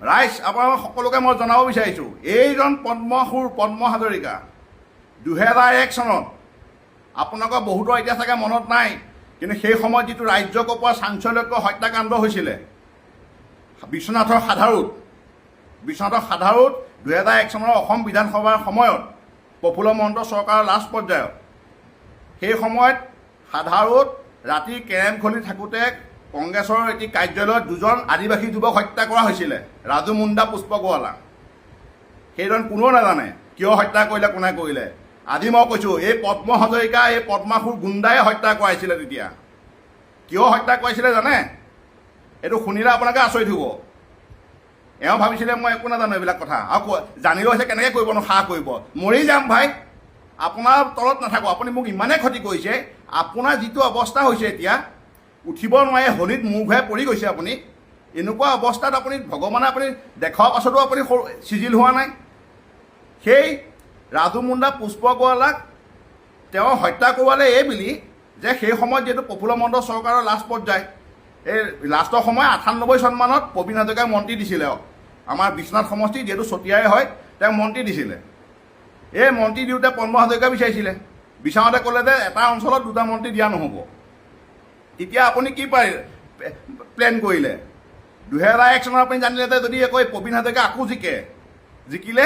ৰাইজ আপোনালোক সকলোকে মই জনাব বিচাৰিছোঁ, এইজন পদ্মসুৰ পদ্ম হাজৰিকা 2001 চনত আপোনালোকৰ বহুতৰ এতিয়া চাগে মনত নাই, কিন্তু সেই সময়ত যিটো ৰাজ্য কঁপোৱা চাঞ্চল্যকৰ হত্যাকাণ্ড হৈছিলে বিশ্বনাথৰ সাধাৰুত 2001 চনৰ অসম বিধানসভাৰ সময়ত প্ৰফুল্ল মহন্ত চৰকাৰৰ লাষ্ট পৰ্যায়ত, সেই সময়ত সাধাৰুত ৰাতি কেৰেম খেলি থাকোঁতে কংগ্ৰেছৰ এটি কাৰ্যালয়ত দুজন আদিবাসী যুৱক হত্যা কৰা হৈছিলে, ৰাজু মুণ্ডা, পুষ্প গোৱালা। সেইজন কোনেও নাজানে কিয় হত্যা কৰিলে, কোনে কৰিলে। আজি মই কৈছোঁ, এই পদ্ম হাজৰিকা, এই পদ্মাসুৰ গুণ্ডাই হত্যা কৰাইছিলে। তেতিয়া কিয় হত্যা কৰাইছিলে জানে? এইটো শুনিলে আপোনালোকে আচৰিত হ'ব। এওঁ ভাবিছিলে মই একো নাজানো এইবিলাক কথা, আৰু জানিলেও হৈছে কেনেকৈ কৰিবনো, সাহ কৰিব, মৰি যাম ভাই, আপোনাৰ তলত নাথাকোঁ, আপুনি মোক ইমানেই ক্ষতি কৰিছে, আপোনাৰ যিটো অৱস্থা হৈছে এতিয়া, উঠিব নোৱাৰে, হলিত মূৰ ঘূৰাই পৰি গৈছে আপুনি। এনেকুৱা অৱস্থাত আপুনি ভগৱানে আপুনি দেখুৱাৰ পাছতো আপুনি চিজিল হোৱা নাই। সেই ৰাজু মুণ্ডা, পুষ্প গোৱালাক তেওঁ হত্যা কৰোৱালে এই বুলি যে সেই সময়ত যিহেতু প্ৰফুল্ল মহন্ত চৰকাৰৰ লাষ্ট পৰ্যায়, এই লাষ্টৰ সময় 98 চনমানত প্ৰবীণ হাজৰিকাই মন্ত্ৰী দিছিলে। আমাৰ বিশ্বনাথ সমষ্টি যিহেতু চতিয়াই হয়, তেওঁ মন্ত্ৰী দিছিলে। এই মন্ত্ৰী দিওঁতে পদ্ম হাজৰিকা বিচাৰিছিলে, বিচাৰোঁতে ক'লে যে এটা অঞ্চলত দুটা মন্ত্ৰী দিয়া নহ'ব। তেতিয়া আপুনি কি প্লেন কৰিলে? 2001 চনত আপুনি জানিলে যে যদি আকৌ প্ৰবীণ হাজৰিকা আকৌ জিকিলে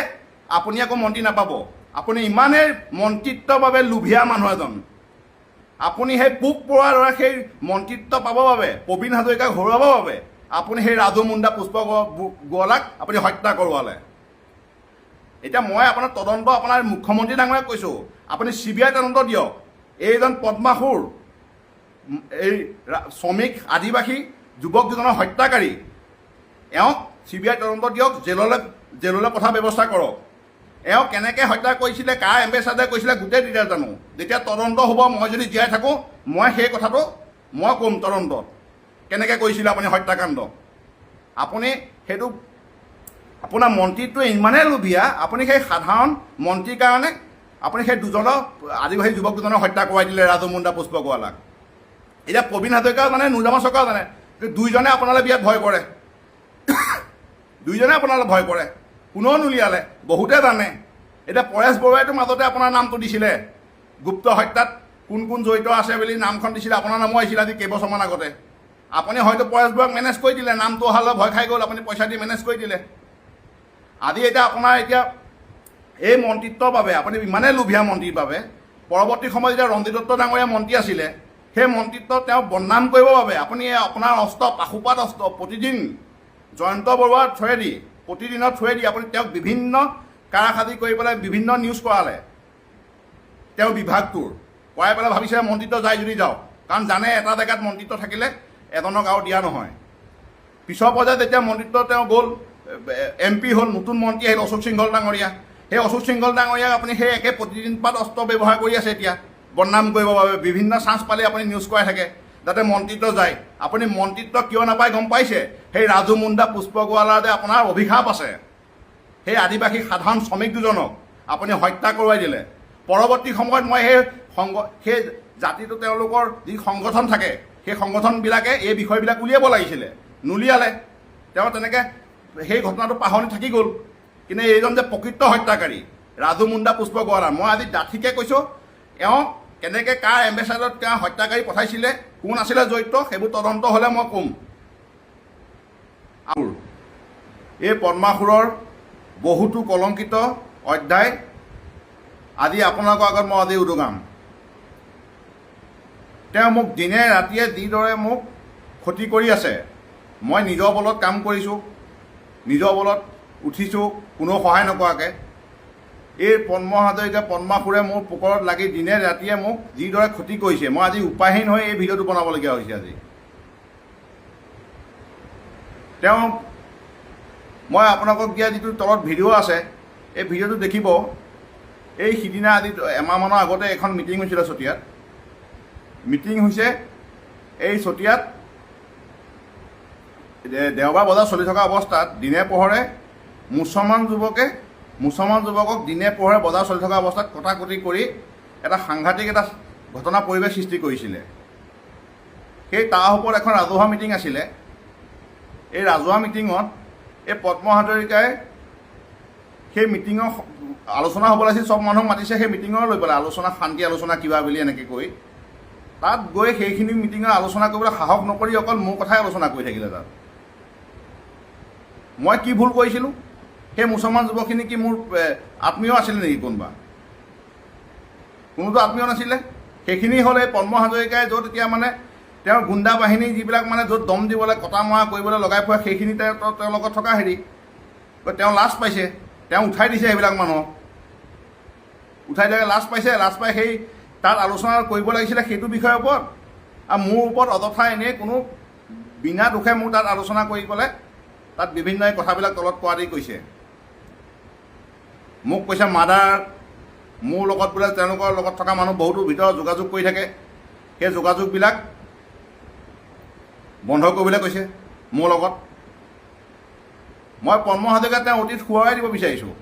আপুনি আকৌ মন্ত্ৰী নাপাব। আপুনি ইমানেই মন্ত্ৰিত্বৰ বাবে লোভীয়া মানুহ এজন। আপুনি সেই পোক পৰুৱাৰ দৰে সেই মন্ত্ৰিত্ব পাবৰ বাবে, প্ৰবীণ হাজৰিকাক হৰুৱাবৰ বাবে আপুনি সেই ৰাজু মুণ্ডা, পুষ্প গোৱালাক আপুনি হত্যা কৰোৱালে। এতিয়া মই আপোনাৰ তদন্ত, আপোনাৰ মুখ্যমন্ত্ৰী ডাঙৰীয়াক কৈছোঁ, আপুনি CBI তদন্ত দিয়ক। এইজন পদ্মাসুৰ, এই শ্ৰমিক আদিবাসী যুৱক দুজনৰ হত্যাকাৰী, এওঁক CBI তদন্ত দিয়ক, জেললৈ পঠাৰ ব্যৱস্থা কৰক। এওঁ কেনেকৈ হত্যা কৰিছিলে, কাৰ এম্বেচাডাৰে কৰিছিলে, গোটেই ডিটেইলছ জানো। যেতিয়া তদন্ত হ'ব, মই যদি জীয়াই থাকোঁ, মই সেই কথাটো মই ক'ম তদন্তত, কেনেকৈ কৰিছিলে আপুনি হত্যাকাণ্ড। আপুনি সেইটো, আপোনাৰ মন্ত্ৰীটো ইমানেই লোভীয়া, আপুনি সেই সাধাৰণ মন্ত্ৰীৰ কাৰণে আপুনি সেই দুজনৰ আদিবাসী যুৱক দুজনক হত্যা কৰাই দিলে, ৰাজু মুণ্ডা, পুষ্প গোৱালাক। এতিয়া প্ৰবীণ হাজৰিকাও জানে, নুজামা চৰকাৰেও জানে, দুইজনে আপোনালৈ বিয়াত ভয় কৰে, দুইজনে আপোনালৈ ভয় কৰে, কোনেও নুলিয়ালে, বহুতে জানে। এতিয়া পৰেশ বৰুৱাইতো মাজতে আপোনাৰ নামটো দিছিলে, গুপ্ত হত্যাত কোন কোন জড়িত আছে বুলি নামখন দিছিলে, আপোনাৰ নামো আহিছিলে আজি কেইবছৰমান আগতে। আপুনি হয়তো পৰেশ বৰুৱাক মেনেজ কৰি দিলে, নামটো অহালৈ ভয় খাই গ'ল, আপুনি পইচা দি মেনেজ কৰি দিলে। আজি এতিয়া আপোনাৰ এই মন্ত্ৰিত্বৰ বাবে, আপুনি ইমানেই লোভীয়া মন্ত্ৰীৰ বাবে, পৰৱৰ্তী সময়ত যেতিয়া ৰঞ্জিত দত্ত ডাঙৰীয়া মন্ত্ৰী আছিলে, সেই মন্ত্ৰিত্ব তেওঁ বদনাম কৰিবৰ বাবে আপুনি আপোনাৰ অস্ত্ৰ, পাশুপাত অস্ত্ৰ, প্ৰতিদিন জয়ন্ত বৰুৱাৰ থ্ৰুৱেদি, প্ৰতিদিনৰ থ্ৰুৱেদি আপুনি তেওঁক বিভিন্ন কাৰাসাজি কৰি পেলাই বিভিন্ন নিউজ কৰালে, তেওঁ বিভাগটোৰ কৰাই পেলাই ভাবিছিলে মন্ত্ৰিত্ব যায় যদি যাওক, কাৰণ জানে এটা জেগাত মন্ত্ৰিত্ব থাকিলে এজনক আৰু দিয়া নহয়। পিছৰ পৰ্যায়ত যেতিয়া মন্ত্ৰিত্ব তেওঁ গ'ল, MP হ'ল, নতুন মন্ত্ৰী আহিল অশোক সিংহল ডাঙৰীয়া। সেই অশোক সিংহল ডাঙৰীয়াক আপুনি সেই একে প্ৰতিদিন পাত অস্ত্ৰ ব্যৱহাৰ কৰি আছে এতিয়া বদনাম কৰিবৰ বাবে। বিভিন্ন চান্স পালে আপুনি নিউজ কৰাই থাকে যাতে মন্ত্ৰিত্ব যায়। আপুনি মন্ত্ৰিত্ব কিয় নাপায় গম পাইছে? সেই ৰাজু মুণ্ডা, পুষ্প গোৱালাৰ যে আপোনাৰ অভিশাপ আছে, সেই আদিবাসী সাধাৰণ শ্ৰমিক দুজনক আপুনি হত্যা কৰোৱাই দিলে। পৰৱৰ্তী সময়ত মই সেই জাতিটো তেওঁলোকৰ যি সংগঠন থাকে, সেই সংগঠনবিলাকে এই বিষয়বিলাক উলিয়াব লাগিছিলে, নুলিয়ালে। তেওঁ তেনেকৈ সেই ঘটনাটো পাহৰি থাকি গ'ল। কিন্তু এইজন যে প্ৰকৃত হত্যাকাৰী ৰাজু মুণ্ডা, পুষ্প গোৱালা, মই আজি ডাঠিকে কৈছোঁ, এওঁ কেনেকৈ কাৰ এম্বেচাডাৰত তেওঁ হত্যাকাৰী পঠাইছিলে, কোন আছিলে জড়িত, সেইবোৰ তদন্ত হ'লে মই ক'ম। এই পদ্মাসুৰৰ বহুতো কলংকিত অধ্যায় আজি আপোনালোকৰ আগত মই আজি উদঙাম। তেওঁ মোক দিনে ৰাতিয়ে যিদৰে মোক ক্ষতি কৰি আছে, মই নিজৰ বলত কাম কৰিছোঁ, নিজৰ বলত উঠিছোঁ, কোনো সহায় নকৰাকৈ। এই পদ্ম হাজৰিকা, পদ্মাসুৰে মোৰ পোকৰত লাগি দিনে ৰাতিয়ে মোক যিদৰে ক্ষতি কৰিছে, মই আজি উপায়হীন হৈ এই ভিডিঅ'টো বনাবলগীয়া হৈছে। আজি মই আপোনালোকক দিয়া যিটো তলত ভিডিঅ' আছে, এই ভিডিঅ'টো দেখিব। এই সিদিনা আজি এমাহমানৰ আগতে এখন মিটিং হৈছিলে চতিয়াত। মিটিং হৈছে এই চতিয়াত দেওবাৰ বজাৰ চলি থকা অৱস্থাত দিনে পোহৰে মুছলমান যুৱকক দিনে পোহৰে বজাৰ চলি থকা অৱস্থাত কটাকটি কৰি এটা সাংঘাতিক এটা ঘটনা পৰিৱেশ সৃষ্টি কৰিছিলে। সেই তাৰ ওপৰত এখন ৰাজহুৱা মিটিং আছিলে। এই ৰাজহুৱা মিটিঙত এই পদ্ম হাজৰিকাই সেই মিটিঙৰ আলোচনা হ'ব লাগিছিল, চব মানুহক মাতিছে সেই মিটিঙৰ লৈ পেলাই আলোচনা, শান্তি আলোচনা কিবা বুলি এনেকৈ কৈ তাত গৈ সেইখিনি মিটিঙৰ আলোচনা কৰিবলৈ সাহস নকৰি অকল মোৰ কথাই আলোচনা কৰি থাকিলে তাত। মই কি ভুল কৰিছিলোঁ? সেই মুছলমান যুৱকখিনি কি মোৰ আত্মীয় আছিলে নেকি? কোনোতো আত্মীয় নাছিলে। সেইখিনি হ'ল এই পদ্ম হাজৰিকাই য'ত এতিয়া মানে তেওঁৰ গুণ্ডা বাহিনী যিবিলাক মানে য'ত দম দিবলৈ, কটা মৰা কৰিবলৈ লগাই ফুৰে, সেইখিনি তেওঁৰ লগত থকা হেৰি। তেওঁ লাজ পাইছে, তেওঁ উঠাই দিছে সেইবিলাক মানুহক, উঠাই দিয়াকৈ লাজ পাইছে। লাজ পাই সেই তাত আলোচনা কৰিব লাগিছিলে সেইটো বিষয়ৰ ওপৰত, আৰু মোৰ ওপৰত অযথা এনেই কোনো বিনা দোষে মোৰ তাত আলোচনা কৰি পেলাই তাত বিভিন্ন কথাবিলাক তলত কোৱা দি কৈছে। মোক কৈছে মাদাৰ, মোৰ লগত বোলে তেওঁলোকৰ লগত থকা মানুহ বহুতো ভিতৰত যোগাযোগ কৰি থাকে, সেই যোগাযোগবিলাক বন্ধ কৰিবলৈ কৈছে মোৰ লগত। মই পদ্ম হাজৰিকাক তেওঁ অতীত সোঁৱৰাই দিব বিচাৰিছোঁ।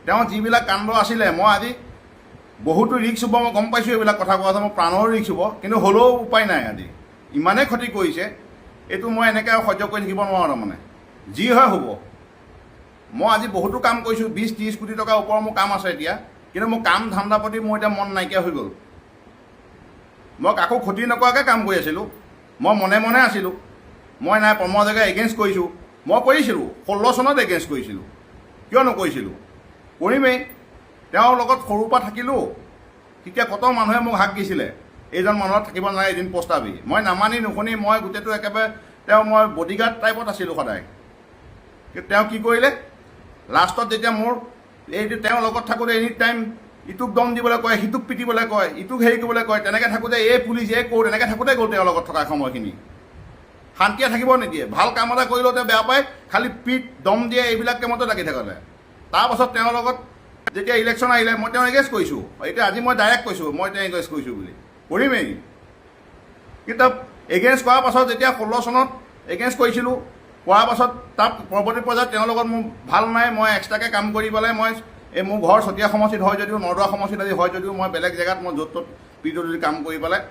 তেওঁ যিবিলাক কাণ্ড আছিলে, মই আজি বহুতো ৰিক্স হ'ব, মই গম পাইছোঁ এইবিলাক কথা কোৱা মোৰ প্ৰাণৰ ৰিক্স হ'ব, কিন্তু হ'লেও উপায় নাই। আজি ইমানেই ক্ষতি কৰিছে, এইটো মই এনেকৈ আৰু সহ্য কৰি থাকিব নোৱাৰোঁ। তাৰমানে যি হয় হ'ব। মই আজি বহুতো কাম কৰিছোঁ, 20-30 কোটি টকাৰ ওপৰৰ মোৰ কাম আছে এতিয়া, কিন্তু মোৰ কাম ধান্দা প্ৰতি মোৰ এতিয়া মন নাইকিয়া হৈ গ'ল। মই কাকো ক্ষতি নকৰাকৈ কাম কৰি আছিলোঁ, মই মনে মনে আছিলোঁ। মই নাই পদ্ম হাজৰিকাক এগেইনষ্ট কৰিছোঁ, মই কৰিছিলোঁ 16 চনত এগেইনষ্ট কৰিছিলোঁ। কিয় নকৰিছিলোঁ? কৰিমেই। তেওঁৰ লগত সৰুৰ পৰা থাকিলোঁ, তেতিয়া কত মানুহে মোক হাক দিছিলে, এইজন মানুহত থাকিব নালাগে, এদিন পস্তাবি। মই নামানি নুশুনি মই গোটেইটো একেবাৰে মই বডিগাৰ্ড টাইপত আছিলোঁ সদায়। কিন্তু তেওঁ কি কৰিলে, লাষ্টত যেতিয়া মোৰ এইটো তেওঁৰ লগত থাকোঁতে এনি টাইম ইটোক দম দিবলৈ কয়, সিটোক পিটিবলৈ কয়, ইটোক হেৰি কৰিবলৈ কয়, তেনেকৈ থাকোঁতে এই পুলিচ এই কোৰ্ট এনেকৈ থাকোঁতে গ'ল তেওঁৰ লগত থকা সময়খিনি। শান্তিয়ে থাকিব নিদিয়ে। ভাল কাম এটা কৰিলেও তেওঁ বেয়া পায়, খালি পিট দম দিয়ে, এইবিলাক কামতে লাগি থাকোঁতে। তাৰপাছত তেওঁৰ লগত যেতিয়া ইলেকশ্যন আহিলে, মই তেওঁ এগেইনষ্ট কৰিছোঁ। এতিয়া আজি মই ডাইৰেক্ট কৈছোঁ মই তেওঁ এগেইনষ্ট কৰিছোঁ বুলি, কৰিমেই। কিন্তু এগেইনষ্ট কৰাৰ পাছত যেতিয়া 16 চনত এগেইনষ্ট কৰিছিলোঁ, কৰাৰ পাছত তাৰ পৰৱৰ্তী পৰ্যায়ত তেওঁৰ লগত মোৰ ভাল নাই। মই এক্সট্ৰাকৈ কাম কৰি পেলাই মই মোৰ ঘৰ চতিয়া সমষ্টিত হয় যদিও, নৰদোৱা সমষ্টিত আজি হয় যদিও, মই বেলেগ জেগাত মই য'ত ত'ত পিডব্লিউডি কাম কৰি পেলাই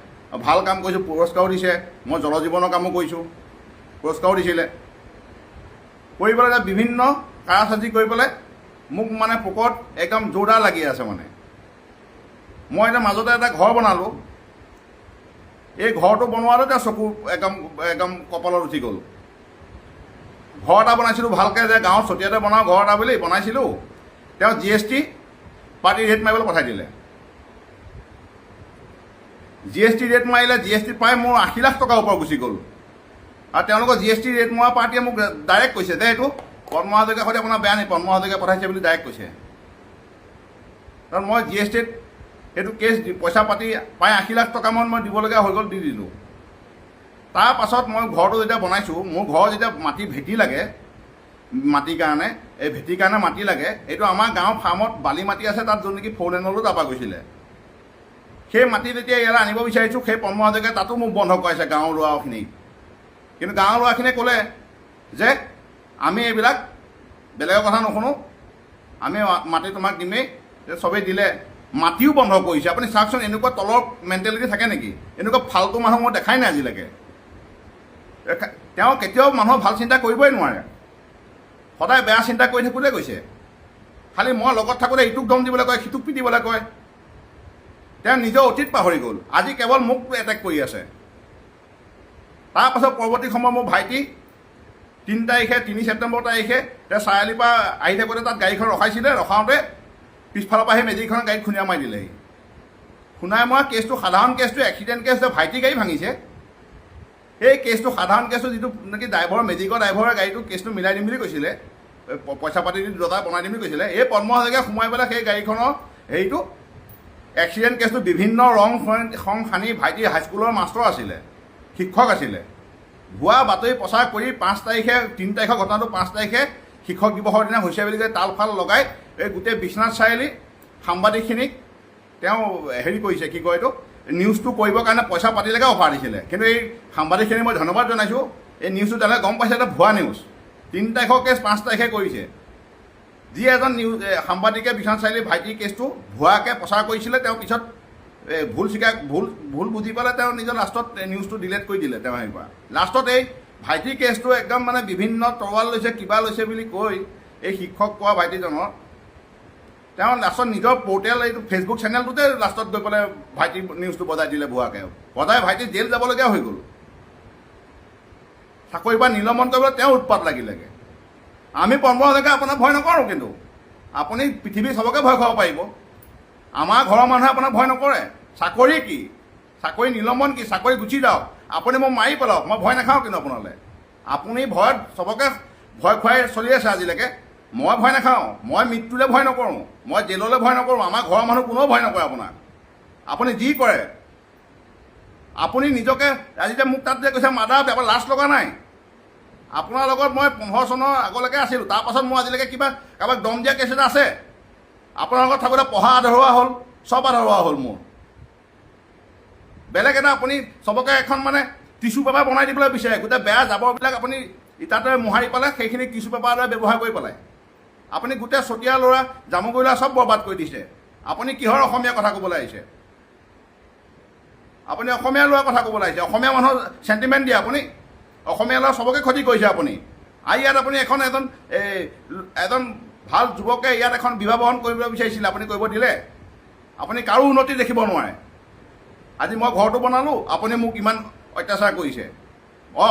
ভাল কাম কৰিছোঁ, পুৰস্কাৰো দিছে। মই জল জীৱনৰ কামো কৰিছোঁ, পুৰস্কাৰো দিছিলে। কৰি পেলাই বিভিন্ন কাৰাচাজি কৰি পেলাই মোক মানে পোকত একদম জোৰদাৰ লাগি আছে। মানে মই এতিয়া মাজতে এটা ঘৰ বনালোঁ, এই ঘৰটো বনোৱাতে তেওঁ চকু একদম কপালত উঠি গ'ল। ঘৰ এটা বনাইছিলোঁ ভালকৈ, যে গাঁৱত চতিয়াতে বনাওঁ ঘৰ এটা বুলি বনাইছিলোঁ, তেওঁ GST পাৰ্টি ৰেট মাৰিবলৈ পঠাই দিলে। GST ৰেট মাৰিলে, GST পাই মোৰ 80 লাখ টকাৰ ওপৰত গুচি গ'ল। আৰু তেওঁলোকৰ GST ৰেট মৰা পাৰ্টিয়ে মোক ডাইৰেক্ট কৈছে যে এইটো পদ্ম হাজৰিকাৰ সৈতে আপোনাৰ বেয়া নেকি, পদ্ম হাজৰিকাই পঠাইছে বুলি ডাইৰেক্ট কৈছে। কাৰণ মই GSTত সেইটো কেছ পইচা পাতি পাই 80 লাখ টকামান মই দিবলগীয়া হৈ গ'ল, দি দিলোঁ। তাৰ পাছত মই ঘৰটো যেতিয়া বনাইছোঁ, মোৰ ঘৰ যেতিয়া মাটি ভেটি লাগে, মাটিৰ কাৰণে এই ভেটিৰ কাৰণে মাটি লাগে, এইটো আমাৰ গাঁৱৰ ফাৰ্মত বালি মাটি আছে, তাত য'ত নেকি 4 লেনলৈ তাৰপৰা গৈছিলে। সেই মাটি যেতিয়া ইয়ালৈ আনিব বিচাৰিছোঁ, সেই পদ্ম হাজৰিকাই তাতো মোক বন্ধ কৰাইছে গাঁৱৰ ল'ৰাখিনি। কিন্তু গাঁৱৰ ল'ৰাখিনিয়ে ক'লে যে আমি এইবিলাক বেলেগৰ কথা নুশুনো, আমি মাটি তোমাক দিমেই। চবেই দিলে, মাটিও বন্ধ কৰিছে। আপুনি চাওকচোন, এনেকুৱা তলৰ মেণ্টেলিটি থাকে নেকি? এনেকুৱা ফাল্টু মানুহ মই দেখাই নাই আজিলৈকে। তেওঁ কেতিয়াও মানুহৰ ভাল চিন্তা কৰিবই নোৱাৰে, সদায় বেয়া চিন্তা কৰি থাকোঁতে গৈছে। খালি মই লগত থাকোঁতে ইটোক দম দিবলৈ কয়, সিটোক পিটিবলৈ কয়। তেওঁ নিজৰ অতীত পাহৰি গ'ল, আজি কেৱল মোক এটেক কৰি আছে। তাৰপাছত পৰৱৰ্তী সময়ত মোৰ ভাইটি 3 ছেপ্টেম্বৰ তাৰিখে তেওঁ চাৰিআলিৰ পৰা আহি থাকোঁতে তাত গাড়ীখন ৰখাইছিলে, ৰখাওঁতে পিছফালৰ পৰা সেই মেজিকখনৰ গাড়ীত খুন্দিয়াই মাৰি দিলেহি। খুন্দাই মৰা কেছটো সাধাৰণ কেছটো, এক্সিডেণ্ট কেছ, ভাইটি গাড়ী ভাঙিছে। সেই কেছটো সাধাৰণ কেছটো, যিটো নেকি মেজিকৰ ড্ৰাইভাৰৰ গাড়ীটো কেছটো মিলাই দিম বুলি কৈছিলে, পইচা পাতি দি দুটা বনাই দিম বুলি কৈছিলে। এই পদ্ম হাজৰিকাই সোমাই পেলাই সেই গাড়ীখনৰ হেৰিটো এক্সিডেণ্ট কেছটো বিভিন্ন ৰং সানি, ভাইটি হাইস্কুলৰ মাষ্টৰ আছিলে, শিক্ষক আছিলে, ভুৱা বাতৰি প্ৰচাৰ কৰি 3 তাৰিখৰ ঘটনাটো 5 তাৰিখে শিক্ষক দিৱসৰ দিনা হৈছে বুলি কৈ তালফাল লগাই এই গোটেই বিশ্বনাথ চাৰিআলি সাংবাদিকখিনিক তেওঁ হেৰি কৰিছে, কি কয় এইটো, নিউজটো কৰিবৰ কাৰণে পইচা পাতিলৈকে অফাৰ দিছিলে। কিন্তু এই সাংবাদিকখিনিক মই ধন্যবাদ জনাইছোঁ, এই নিউজটো তেনেকৈ গম পাইছে এটা ভুৱা নিউজ। 3 তাৰিখৰ কেছ 5 তাৰিখে কৰিছে। যি এজন সাংবাদিকে বিশ্বনাথ চাৰিআলি ভাইটিৰ কেছটো ভুৱাকৈ প্ৰচাৰ কৰিছিলে, তেওঁ পিছত ভুল বুজি পেলাই তেওঁ নিজৰ লাষ্টত নিউজটো ডিলেট কৰি দিলে। তেওঁ হেৰি পৰা লাষ্টত এই ভাইটিৰ কেছটো একদম মানে বিভিন্ন তৰোৱাল লৈছে কিবা লৈছে বুলি কৈ এই শিক্ষক কোৱা ভাইটিজনৰ তেওঁ লাষ্টত নিজৰ পৰ্টেল এইটো ফেচবুক চেনেলটোতে লাষ্টত গৈ পেলাই ভাইটি নিউজটো বজাই দিলে ভুৱাকৈ বজাই ভাইটি জেল যাবলগীয়া হৈ গ'ল চাকৰিৰ পৰা নিলম্বন কৰিবলৈ তেওঁ উৎপাত লাগিলেগৈ আমি পৰম্পৰালৈকে আপোনাক ভয় নকৰোঁ কিন্তু আপুনি পৃথিৱীৰ চবকে ভয় খুৱাব পাৰিব আমাৰ ঘৰৰ মানুহে আপোনাক ভয় নকৰে চাকৰি কি চাকৰি নিলম্বন কি চাকৰি গুচি যাওক আপুনি মোক মাৰি পেলাওক মই ভয় নাখাওঁ কিন্তু আপোনালৈ আপুনি ভয়ত চবকে ভয় খুৱাই চলি আছে আজিলৈকে মই ভয় নাখাওঁ মই মৃত্যুলৈ ভয় নকৰোঁ মই জেললৈ ভয় নকৰোঁ আমাৰ ঘৰৰ মানুহ কোনেও ভয় নকৰে আপোনাক আপুনি যি কৰে আপুনি নিজকে আজি যে মোক তাত যে কৈছে মাদাৰ আপোনাৰ লাজ লগা নাই আপোনাৰ লগত মই 15 চনৰ আগলৈকে আছিলোঁ তাৰপাছত মোৰ আজিলৈকে কিবা কাৰোবাক দম দিয়া কেছ এটা আছে আপোনাৰ লগত থাকোঁতে পঢ়া আধৰুৱা হ'ল চব আধৰুৱা হ'ল মোৰ বেলেগ এটা আপুনি চবকে এখন মানে টিচু পেপাৰ বনাই দিবলৈ বিচাৰে গোটেই বেয়া জাবৰবিলাক আপুনি ইটাতে মোহাৰি পেলাই সেইখিনি টিচু পেপাৰ দৰে ব্যৱহাৰ কৰি পেলাই আপুনি গোটেই চতিয়া ল'ৰা জামুগুৰি ল'ৰা চব বৰবাদ কৰি দিছে আপুনি কিহৰ অসমীয়া কথা ক'বলৈ আহিছে আপুনি অসমীয়া ল'ৰা কথা ক'বলৈ আহিছে অসমীয়া মানুহৰ চেণ্টিমেণ্ট দিয়ে আপুনি অসমীয়া ল'ৰা চবকে ক্ষতি কৰিছে আপুনি আৰু ইয়াত আপুনি এজন ভাল যুৱকে ইয়াত এখন বিবাহ বহন কৰিব বিচাৰিছিলে আপুনি কৰিব দিলে আপুনি কাৰো উন্নতি দেখিব নোৱাৰে আজি মই ঘৰটো বনালোঁ আপুনি মোক ইমান অত্যাচাৰ কৰিছে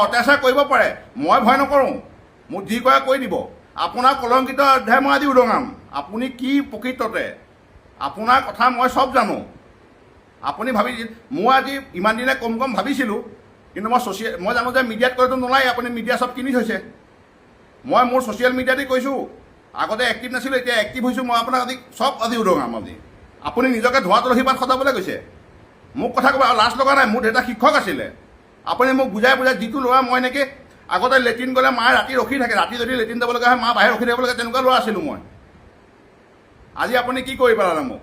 অত্যাচাৰ কৰিব পাৰে মই ভয় নকৰোঁ মোক যি কৰে কৰি দিব আপোনাৰ কলংকিত অধ্যায় মই আজি উদঙাম আপুনি কি প্ৰকৃততে আপোনাৰ কথা মই চব জানো আপুনি মই আজি ইমান দিনে কম ভাবিছিলোঁ কিন্তু মই জানো যে মিডিয়াত কৰিতো নোলায় আপুনি মিডিয়া চব কিনি থৈছে মই মোৰ ছ'চিয়েল মিডিয়াতে কৈছোঁ আগতে এক্টিভ নাছিলোঁ এতিয়া এক্টিভ হৈছোঁ মই আপোনাক আজি উদঙাম আপুনি নিজকে ধোঁৱা তুলসী পাত সজাবলৈ গৈছে মোক কথা ক'ব লাজ লগা নাই মোৰ দেউতা শিক্ষক আছিলে আপুনি মোক বুজাই যিটো ল'ৰা মই এনেকৈ আগতে লেট্ৰিন গ'লে মায়ে ৰাতি ৰখি থাকে ৰাতি যদি লেট্ৰিন যাব লগা হয় মা বাহিৰত ৰখি থাকিব লাগে তেনেকুৱা ল'ৰা আছিলোঁ মই আজি আপুনি কি কৰি পেলালে মোক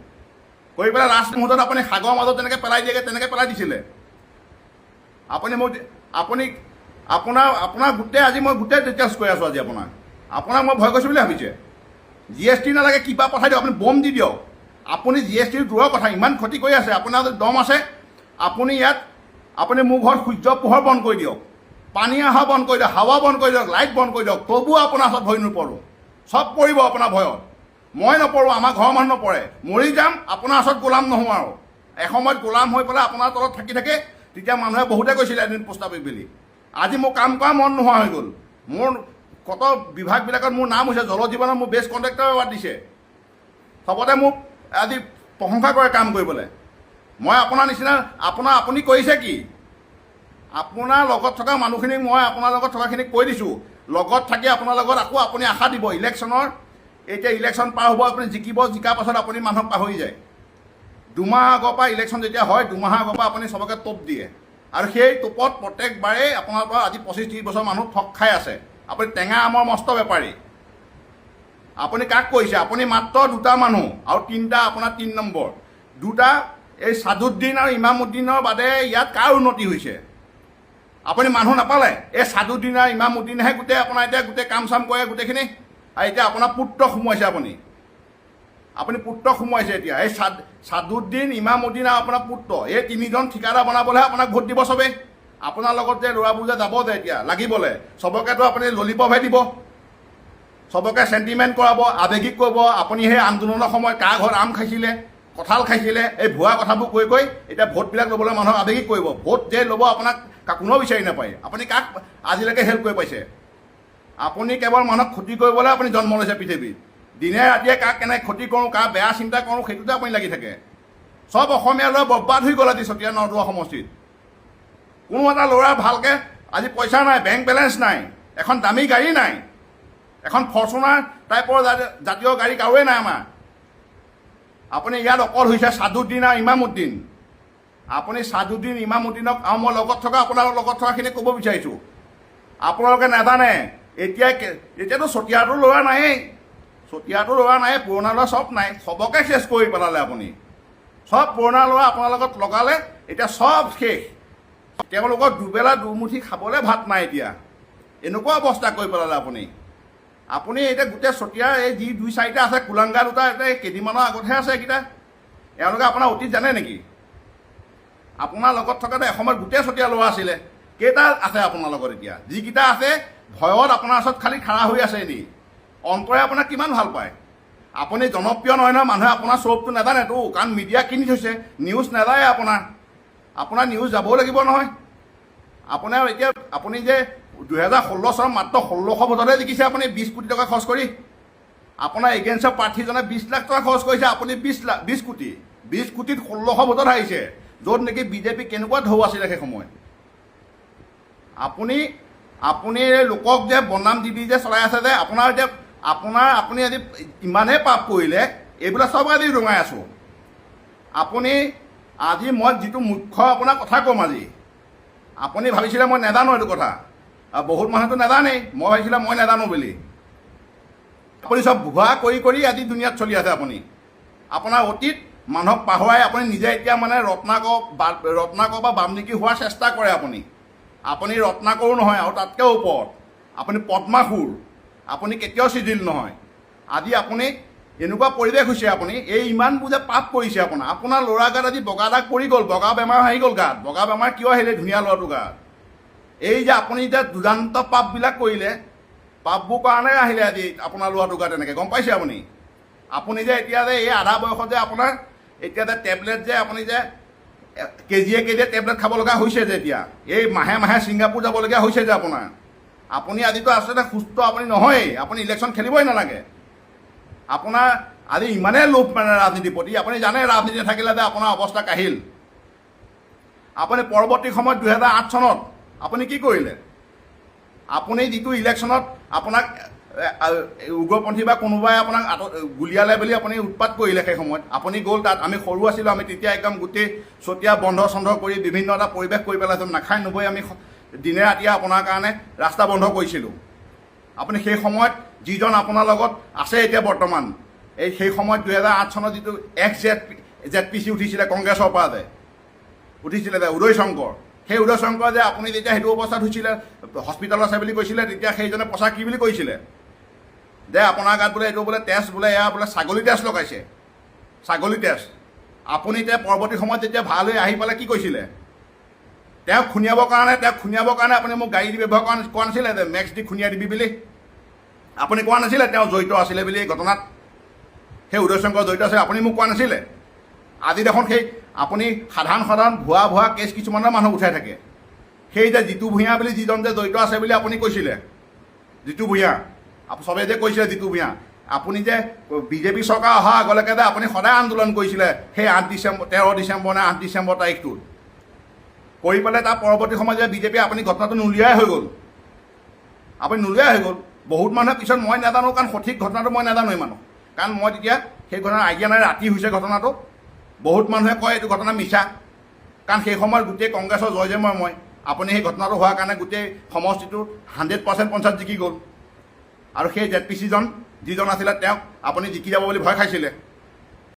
কৰি পেলাই লাষ্ট মুহূৰ্তত আপুনি সাগৰৰ মাজত তেনেকৈ পেলাই দিয়েগৈ তেনেকৈ পেলাই দিছিলে আপোনাৰ গোটেই আজি মই গোটেই ডিটেইলছ কৈ আছোঁ আজি আপোনাক মই ভয় কৰিছোঁ বুলি ভাবিছে GST নালাগে কিবা পঠাই দিয়ক আপুনি বম দি দিয়ক আপুনি GST দূৰৰ কথা ইমান ক্ষতি কৰি আছে আপোনাৰ যদি দম আছে আপুনি মোৰ ঘৰত সূৰ্য পোহৰ বন্ধ কৰি দিয়ক পানী অহা বন্ধ কৰি দিয়ক হাৱা বন্ধ কৰি দিয়ক লাইট বন্ধ কৰি দিয়ক তবুও আপোনাৰ ওচৰত ভয় নপৰোঁ চব পৰিব আপোনাৰ ভয়ত মই নপৰোঁ আমাৰ ঘৰৰ মানুহ নপৰে মৰি যাম আপোনাৰ ওচৰত গোলাম নহওঁ আৰু এসময়ত গোলাম হৈ পেলাই আপোনাৰ তলত থাকি থাকে তেতিয়া মানুহে বহুতে কৈছিলে এদিন প্ৰস্তাৱিক বুলি আজি মোৰ কাম কৰা মন নোহোৱা হৈ গ'ল মোৰ কত বিভাগবিলাকত মোৰ নাম হৈছে জল জীৱনত মোৰ বেষ্ট কণ্ট্ৰেক্টৰ এৱাৰ্ড দিছে চবতে মোক আজি প্ৰশংসা কৰে কাম কৰিবলৈ মই আপোনাৰ নিচিনা আপুনি কৰিছে কি আপোনাৰ লগত থকা মানুহখিনিক মই আপোনাৰ লগত থকাখিনিক কৈ দিছোঁ লগত থাকি আপোনাৰ লগত আকৌ আপুনি আশা দিব ইলেকশ্যনৰ এতিয়া ইলেকশ্যন পাৰ হ'ব আপুনি জিকাৰ পাছত আপুনি মানুহক পাহৰি যায় 2 মাহ আগৰ পৰা ইলেকশ্যন যেতিয়া হয় 2 মাহৰ আগৰ পৰা আপুনি চবকে টোপ দিয়ে আৰু সেই টোপত প্ৰত্যেকবাৰেই আপোনাৰ পৰা আজি 25-30 বছৰ মানুহ ঠগ খাই আছে আপুনি টেঙা আমৰ মস্ত বেপাৰী আপুনি কাক কৈছে আপুনি মাত্ৰ 2টা মানুহ আৰু 3টা আপোনাৰ 3 নম্বৰ 2টা এই ছাদুদ্দিন আৰু ইমামুদ্দিনৰ বাদে ইয়াত কাৰ উন্নতি হৈছে আপুনি মানুহ নাপালে এই ছাদুদ্দিন আৰু ইমামুদ্দিনেহে আপোনাৰ এতিয়া গোটেই কাম চাম কৰে গোটেইখিনি আৰু এতিয়া আপোনাৰ পুত্ৰ সোমোৱাইছে আপুনি পুত্ৰ সোমোৱাইছে এতিয়া এই ছাদুদ্দিন ইমামুদ্দিন আৰু আপোনাৰ পুত্ৰ এই 3জন ঠিকাদাৰ বনাবলৈহে আপোনাক ভোট দিব চবেই আপোনাৰ লগত যে ল'ৰাবোৰ যে যাব যে এতিয়া লাগিবলৈ চবকেতো আপুনি ললিপপহে দিব চবকে চেণ্টিমেণ্ট কৰাব আৱেগিক কৰিব আপুনি সেই আন্দোলনৰ সময়ত কাৰ ঘৰত আম খাইছিলে কঁঠাল খাইছিলে এই ভুৱা কথাবোৰ কৈ এতিয়া ভোটবিলাক ল'বলৈ মানুহক আৱেগিক কৰিব ভোট যে ল'ব আপোনাক কোনেও বিচাৰি নাপায় আপুনি কাক আজিলৈকে হেল্প কৰি পাইছে আপুনি কেৱল মানুহক ক্ষতি কৰিবলৈ আপুনি জন্ম লৈছে পৃথিৱীত দিনে ৰাতিয়ে কাক কেনেকৈ ক্ষতি কৰোঁ কাৰ বেয়া চিন্তা কৰোঁ সেইটোতে আপুনি লাগি থাকে চব অসমীয়া ল'ৰা বৰবাদ হৈ গ'ল আজি চতিয়া নদুৱা সমষ্টিত কোনো এটা ল'ৰা ভালকৈ আজি পইচা নাই বেংক বেলেঞ্চ নাই এখন দামী গাড়ী নাই এখন ফৰ্চুনাৰ টাইপৰ জাতীয় গাড়ী কাৰোৱেই নাই আমাৰ আপুনি ইয়াত অকল হৈছে ছাদুদ্দিন আৰু ইমামুদ্দিন আপুনি ছাদুদ্দিন ইমামুদ্দিনক আৰু মই লগত থকা আপোনাৰ লগত থকাখিনি ক'ব বিচাৰিছোঁ আপোনালোকে নাজানে এতিয়াতো চতিয়াটো ল'ৰা নায়েই পুৰণা ল'ৰা চব নাই চবকে শেষ কৰি পেলালে আপুনি চব পুৰণা ল'ৰা আপোনাৰ লগত লগালে এতিয়া চব শেষ তেওঁলোকৰ দুবেলা দুমুঠি খাবলৈ ভাত নাই এতিয়া এনেকুৱা অৱস্থা কৰি পেলালে আপুনি এতিয়া গোটেই চতিয়াৰ এই যি 2-4টা আছে কুলাংগা 2টা এতিয়া কেইদিনমানৰ আগতহে আছে এইকেইটা এওঁলোকে আপোনাৰ অতীত জানে নেকি আপোনাৰ লগত থকাতে এসময়ত গোটেই চতিয়া ল'ৰা আছিলে কেইটা আছে আপোনাৰ লগত এতিয়া? যিকেইটা আছে ভয়ত আপোনাৰ ওচৰত খালি খাৰা হৈ আছে এনেই। অন্তৰে আপোনাক কিমান ভাল পায়? আপুনি জনপ্ৰিয় নহয় নহয়, মানুহে আপোনাৰ স্বৰূপটো নাজানেতো, কাৰণ মিডিয়া কিনি থৈছে, নিউজ নাযায় আপোনাৰ নিউজ যাবও লাগিব নহয়। আপোনাৰ এতিয়া আপুনি যে 2016 চনত মাত্ৰ 1600 ভোটতহে জিকিছে আপুনি 20 কোটি টকা খৰচ কৰি। আপোনাৰ এগেইনষ্টৰ প্ৰাৰ্থীজনে 20 লাখ টকা খৰচ কৰিছে, আপুনি 20 কোটি 20 কোটিত 1600 ভোটত হাৰিছে, য'ত নেকি বিজেপি কেনেকুৱা ঢৌ আছিলে সেই সময়ত। আপুনি লোকক যে বনাম দি যে চলাই আছে যে, আপুনি আজি ইমানেই পাপ কৰিলে, এইবিলাক চব আজি ৰঙাই আছোঁ। আপুনি আজি মই যিটো মুখ্য আপোনাৰ কথা ক'ম আজি, আপুনি ভাবিছিলে মই নাজানো এইটো কথা, আৰু বহুত মানুহেতো নাজানেই, মই ভাবিছিলে মই নাজানো বুলি। আপুনি চব ভুৱা কৰি আজি দুনিয়াত চলি আছে। আপোনাৰ অতীত মানুহক পাহৰাই আপুনি নিজে এতিয়া মানে ৰত্নাকৰ বা বাল্মীকি হোৱাৰ চেষ্টা কৰে। আপুনি ৰত্নাকৰো নহয়, আৰু তাতকৈ ওপৰত আপুনি পদ্মাসুৰ, আপুনি কেতিয়াও চিজিল নহয়। আজি আপুনি এনেকুৱা পৰিৱেশ হৈছে, আপুনি এই ইমানবোৰ যে পাপ কৰিছে, আপোনাৰ ল'ৰা গাত আজি বগা দাগ পৰি গ'ল, বগা বেমাৰ আহি গ'ল গাত। বগা বেমাৰ কিয় আহিলে ধুনীয়া ল'ৰাটো গাত? এই যে আপুনি যে দুৰ্দান্ত পাপবিলাক কৰিলে, পাপবোৰ কাৰণে আহিলে আজি আপোনাৰ ল'ৰাটো গাত এনেকৈ, গম পাইছে আপুনি যে এতিয়া যে এই আধা বয়সত যে আপোনাৰ এতিয়া যে টেবলেট যে আপুনি যে কেজিয়ে টেবলেট খাব লগা হৈছে যে, এতিয়া এই মাহে মাহে ছিংগাপুৰ যাবলগীয়া হৈছে যে আপুনি আজিতো আচলতে সুস্থ আপুনি নহয়েই, আপুনি ইলেকশ্যন খেলিবই নালাগে। আপোনাৰ আজি ইমানেই লোভ মানে ৰাজনীতিৰ প্ৰতি, আপুনি জানে ৰাজনীতি নাথাকিলে যে আপোনাৰ অৱস্থা কাহিল। আপুনি পৰৱৰ্তী সময়ত 2008 চনত আপুনি কি কৰিলে? আপুনি যিটো ইলেকশ্যনত আপোনাক উগ্ৰপন্থী বা কোনোবাই আপোনাক গুলিয়ালে বুলি আপুনি উৎপাত কৰিলে, সেই সময়ত আপুনি গ'ল তাত। আমি সৰু আছিলোঁ, আমি তেতিয়া একদম গোটেই চতিয়া বন্ধ চন্ধ কৰি বিভিন্ন এটা পৰিৱেশ কৰি পেলাইছোঁ, নাখাই নবৈ আমি দিনে ৰাতিয়ে আপোনাৰ কাৰণে ৰাস্তা বন্ধ কৰিছিলোঁ। আপুনি সেই সময়ত যিজন আপোনাৰ লগত আছে এতিয়া বৰ্তমান, সেই সময়ত 2008 চনত যিটো ZPC উঠিছিলে কংগ্ৰেছৰ পৰা যে উঠিছিলে যে উদয় শংকৰ, সেই উদয় শংকৰ যে আপুনি যেতিয়া সেইটো অৱস্থাত হৈছিলে, হস্পিটেলত আছে বুলি কৈছিলে, তেতিয়া সেইজনে প্ৰচাৰ কি বুলি কৈছিলে যে আপোনাৰ গাত বোলে এইটো বোলে তেজ বোলে এয়া বোলে ছাগলী তেজ লগাইছে, ছাগলী তেজ। আপুনি এতিয়া পৰৱৰ্তী সময়ত যেতিয়া ভাল হৈ আহি পেলাই কি কৈছিলে? তেওঁক খুনিয়াবৰ কাৰণে আপুনি মোক গাড়ী দি ব্যৱহাৰ কোৱা নাছিলে যে মেক্স দি খুনিয়াই দিবি বুলি? আপুনি কোৱা নাছিলে তেওঁ জড়িত আছিলে বুলি এই ঘটনাত? সেই উদয় শংকৰ জড়িত আছিলে, আপুনি মোক কোৱা নাছিলে? আজি দেখোন সেই আপুনি সাধাৰণ ভুৱা কেছ কিছুমানৰ মানুহ উঠাই থাকে। সেই যে জিতু ভূঞা বুলি যিজন যে জড়িত আছে বুলি আপুনি কৈছিলে, জিতু ভূঞা, চবেই যে কৈছিলে জিতু ভূঞা, আপুনি যে বিজেপি চৰকাৰ অহাৰ আগলৈকে যে আপুনি সদায় আন্দোলন কৰিছিলে সেই 13 ডিচেম্বৰ নে 8 ডিচেম্বৰ তাৰিখটোত কৰি পেলাই, তাৰ পৰৱৰ্তী সময়ত যে বিজেপি আপুনি ঘটনাটো নুলিয়াই হৈ গ'ল। বহুত মানুহে পিছত মই নাজানো, কাৰণ সঠিক ঘটনাটো মই নাজানো ইমানো, কাৰণ মই তেতিয়া সেই ঘটনাৰ আইডিয়া নাই, ৰাতি হৈছে ঘটনাটো। বহুত মানুহে কয় এইটো ঘটনা মিছা, কাৰণ সেই সময়ত গোটেই কংগ্ৰেছৰ জয় আপুনি সেই ঘটনাটো হোৱাৰ কাৰণে গোটেই সমষ্টিটো 100% পঞ্চায়ত জিকি গ'ল। আৰু সেই ZPC যিজন আছিলে তেওঁক আপুনি জিকি যাব বুলি ভয় খাইছিলে।